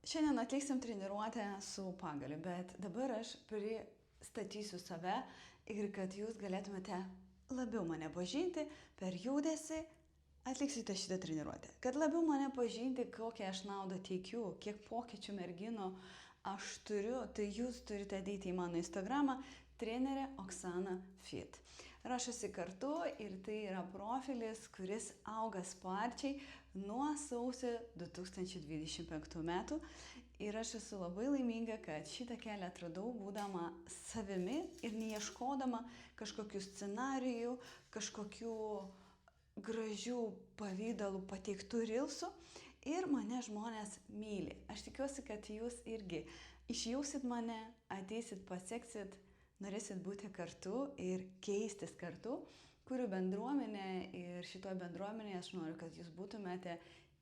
Šiandien atliksim treniruotę su pagaliu, bet dabar aš pristatysiu save ir kad jūs galėtumėte labiau mane pažinti per judesį, atliksite šitą treniruotę. Kad labiau mane pažinti, kokią aš naudą teikiu, kiek pokyčių merginų aš turiu, tai jūs turite ateiti į mano Instagramą trenerė Oksana Fit. Rašosi kartu ir tai yra profilis, kuris auga sparčiai nuo sausio 2025 metų. Ir aš esu labai laiminga, kad šitą kelią atradau būdama savimi ir neieškodama kažkokių scenarijų, kažkokių gražių pavydalų pateiktų rilsų. Ir mane žmonės myli. Aš tikiuosi, kad jūs irgi išjausit mane, ateisit, pasieksit, norėsit būti kartu ir keistis kartu, kurių bendruomenė ir šitoje bendruomenėje aš noriu, kad jūs būtumėte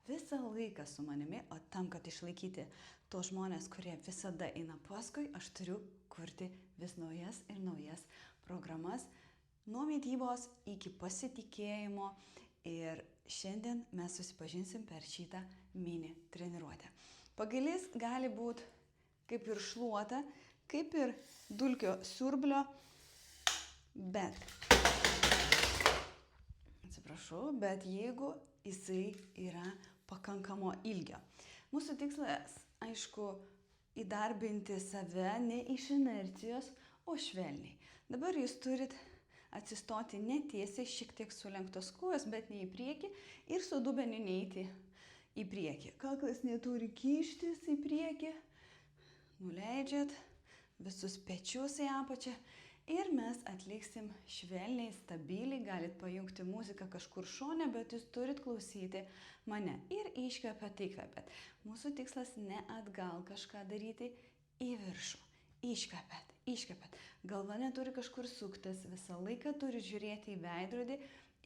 visą laiką su manimi, o tam, kad išlaikyti tos žmonės, kurie visada eina paskui, aš turiu kurti vis naujas ir naujas programas, nuo mitybos iki pasitikėjimo. Ir šiandien mes susipažinsim per šitą mini treniruotę. Pagalys gali būti kaip ir šluota, kaip ir dulkio siurblio, bet jeigu jisai yra pakankamo ilgio. Mūsų tikslas, aišku, įdarbinti save ne iš inercijos, o švelniai. Dabar jūs turit atsistoti ne tiesiai, šiek tiek sulenktos kojos, bet ne į priekį ir su dubeniu neiti į priekį. Kaklas neturi kištis į priekį, nuleidžiat visus pečius į apačią ir mes atliksim švelniai, stabiliai, galit pajungti muziką kažkur šone, bet jūs turit klausyti mane ir iškvepiat, įkvepiat. Mūsų tikslas ne atgal kažką daryti, į viršų. Iškvepiat. Galva neturi kažkur suktis, visą laiką turi žiūrėti į veidrodį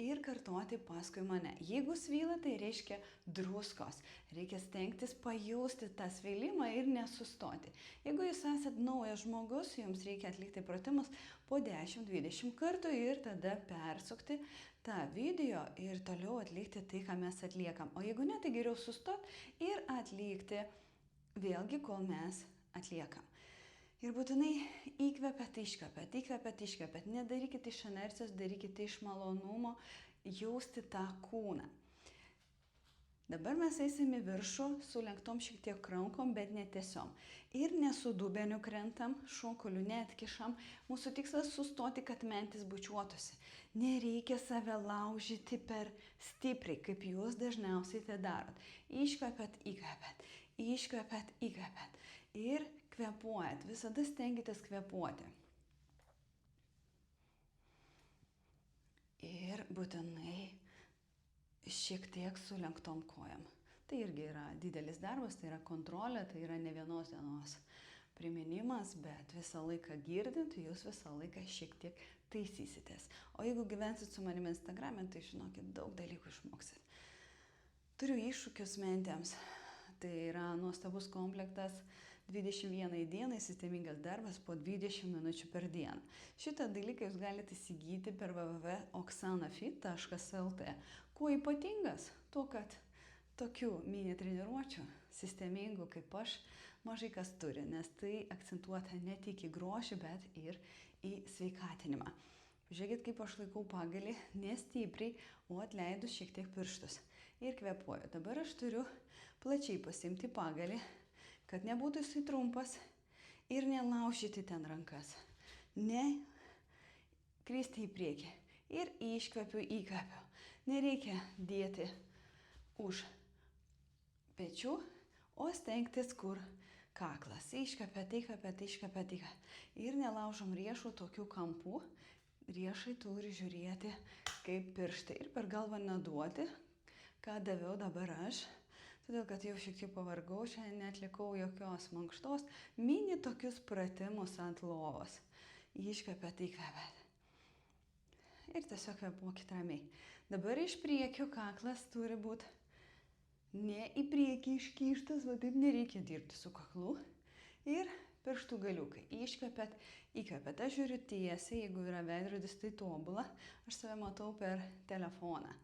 ir kartoti paskui mane. Jeigu svyla, tai reiškia druskos. Reikia stengtis pajausti tą svylimą ir nesustoti. Jeigu jūs esat naujas žmogus, jums reikia atlikti pratimus po 10-20 kartų ir tada persukti tą video ir toliau atlikti tai, ką mes atliekam. O jeigu ne, tai geriau sustot ir atlikti vėlgi, kol mes atliekam. Ir būtinai įkvepiat, iškvepiat. Nedarykite iš inercijos, darykite iš malonumo, jausti tą kūną. Dabar mes eisim į viršų, sulenktom šiek tiek rankom, bet netiesiom. Ir nesu dubeniu krentam, šonkolių neatkišam. Mūsų tikslas sustoti, kad mentis bučiuotųsi. Nereikia save laužyti per stipriai, kaip jūs dažniausiai tai darot. Iškvepiat, įkvepiat. Ir kvėpuojat. Visada stenkitės kvėpuoti. Ir būtinai šiek tiek sulenktom kojam. Tai irgi yra didelis darbas, tai yra kontrolė, tai yra ne vienos dienos priminimas, bet visą laiką girdint, jūs visą laiką šiek tiek taisysitės. O jeigu gyvensit su manimi Instagrame, tai žinokit, daug dalykų išmoksit. Turiu iššūkius mentėms. Tai yra nuostabus komplektas 21 dienai, sistemingas darbas po 20 minučių per dieną. Šitą dalyką jūs galite įsigyti per www.oksanafit.lt. Kuo ypatingas? Tuo, kad tokių mini treniruočių, sistemingų kaip aš, mažai kas turi, nes tai akcentuota ne tik į grožį, bet ir į sveikatinimą. Žiūrėkit, kaip aš laikau pagalį, nestipriai, o atleidus šiek tiek pirštus. Ir kvėpuoju. Dabar aš turiu plačiai pasiimti pagalį, kad nebūtų jisai trumpas ir nelaužyti ten rankas. Ne kristi į priekį. Ir iškvepiu, įkvepiu. Nereikia dėti už pečių, o stengtis kur kaklas. Iškvepiat. Ir nelaužom riešų tokių kampų. Riešai turi žiūrėti kaip pirštai ir per galvą neduoti, ką daviau dabar aš, todėl kad jau šiek tiek pavargau, šiandien netlikau jokios mankštos, mini tokius pratimus ant lovos. Iškvepiat. Ir tiesiog kvėpuokit ramiai. Dabar iš priekio kaklas turi būti ne į priekį iškištas, va taip nereikia dirbti su kaklu. Ir pirštų galiukai. Iškvepiat, įkvepiat. Aš žiūriu tiesiai, jeigu yra veidrodis, tai tobula. Aš save matau per telefoną.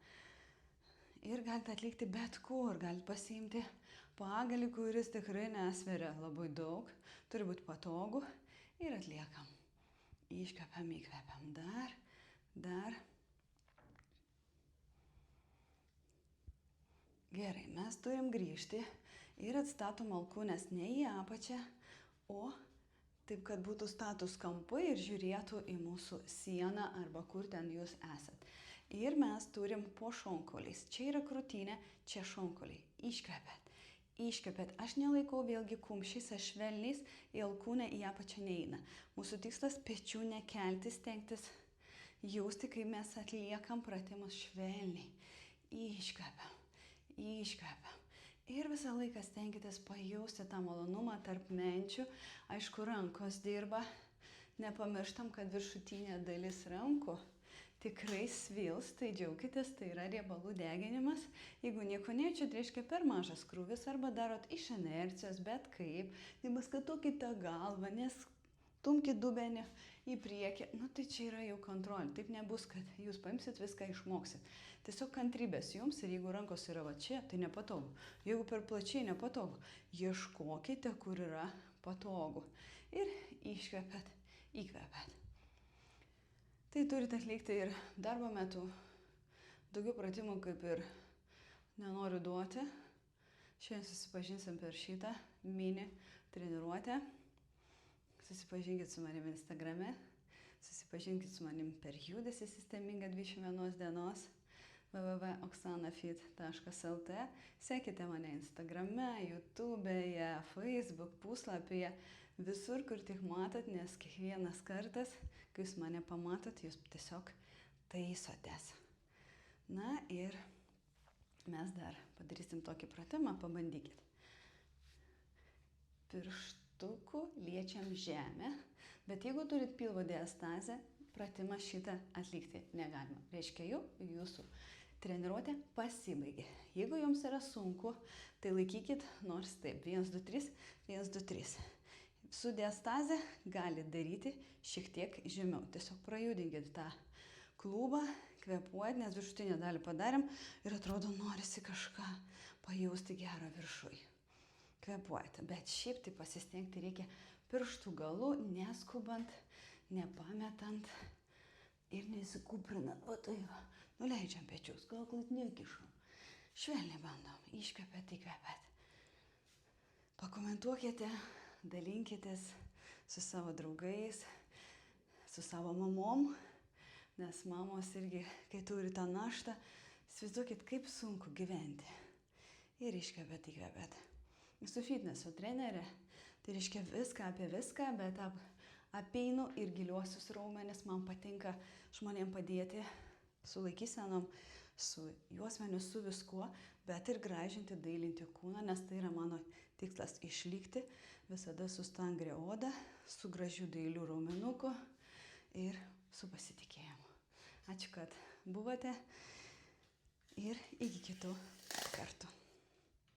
Ir galite atlikti bet kur. Galite pasiimti pagalį, kuris tikrai nesveria labai daug, turi būti patogu ir atliekam. Iškvepiam, įkvepiam, dar. Gerai, mes turim grįžti ir atstatom alkūnes ne į apačią, o taip, kad būtų status kampai ir žiūrėtų į mūsų sieną arba kur ten jūs esat. Ir mes turim po šonkauliais. Čia yra krūtinė, čia šonkauliai. Iškvepiat. Aš nelaikau vėlgi kumščiais, aš švelniais, į alkūnę į apačią neina. Mūsų tikslas pečių nekelti, stengtis jausti, kai mes atliekam pratimus švelniai. Iškvepiam. Ir visą laiką stenkitės pajausti tą malonumą tarp menčių. Aišku, rankos dirba. Nepamirštam, kad viršutinė dalis rankų tikrai svils, tai džiaukitės, tai yra riebalų deginimas. Jeigu nieko nejaučiat, reiškia per mažas krūvis arba darot iš inercijos, bet kaip. Nepaskatokite galvą, nestumkit dubenį į priekį. Tai čia yra jau kontrolė. Taip nebus, kad jūs paimsit viską, išmoksit. Tiesiog kantrybės jums ir jeigu rankos yra va čia, tai nepatogu. Jeigu per plačiai nepatogu, ieškokite, kur yra patogu. Ir iškvepiat, įkvepiat. Tai turite atlikti ir darbo metu. Daugiau pratimų kaip ir nenoriu duoti. Šiandien susipažinsim per šitą mini treniruotę. Susipažinkit su manim Instagrame. Susipažinkit su manim per judesį sistemingą 21 dienos. www.oksanafit.lt. Sekite mane Instagrame, YouTube'e, Facebook puslapyje, visur, kur tik matot, nes kiekvienas kartas, kai jūs mane pamatot, jūs tiesiog taisotės. Na ir mes dar padarysim tokį pratimą, pabandykit. Pirštukų liečiam žemę, bet jeigu turit pilvo diastazę, pratimą šitą atlikti negalima. Reiškia, jūsų treniruotė pasibaigė. Jeigu jums yra sunku, tai laikykit nors taip. 1, 2, 3, 1, 2, 3. Su diastaze galite daryti šiek tiek žemiau. Tiesiog prajudinkit tą klubą, kvėpuojat, nes viršutinę dalį padarėm ir atrodo norisi kažką pajausti gerą viršui. Kvėpuojate, bet šiaip tai pasistengti reikia pirštų galų, neskubant, nepametant ir nesikūprinant. Va tai va. Nuleidžiam pečius, kaklus nekišam. Švelniai bandom. Iškvepiat, įkvepiat. Pakomentuokite, dalinkitės su savo draugais, su savo mamom, nes mamos irgi, kai turi tą naštą, įsivaizduokit, kaip sunku gyventi. Ir iškvepiat, įkvepiat. Esu fitneso trenerė, tai reiškia viską apie viską, bet apeinu ir giliuosius raumenis. Man patinka žmonėm padėti su laikysenom, su juosmeniu, su viskuo, bet ir gražinti, dailinti kūną, nes tai yra mano tikslas išlikti visada su stangria oda, su gražiu dailiu raumenuku ir su pasitikėjimu. Ačiū, kad buvote ir iki kitų kartų.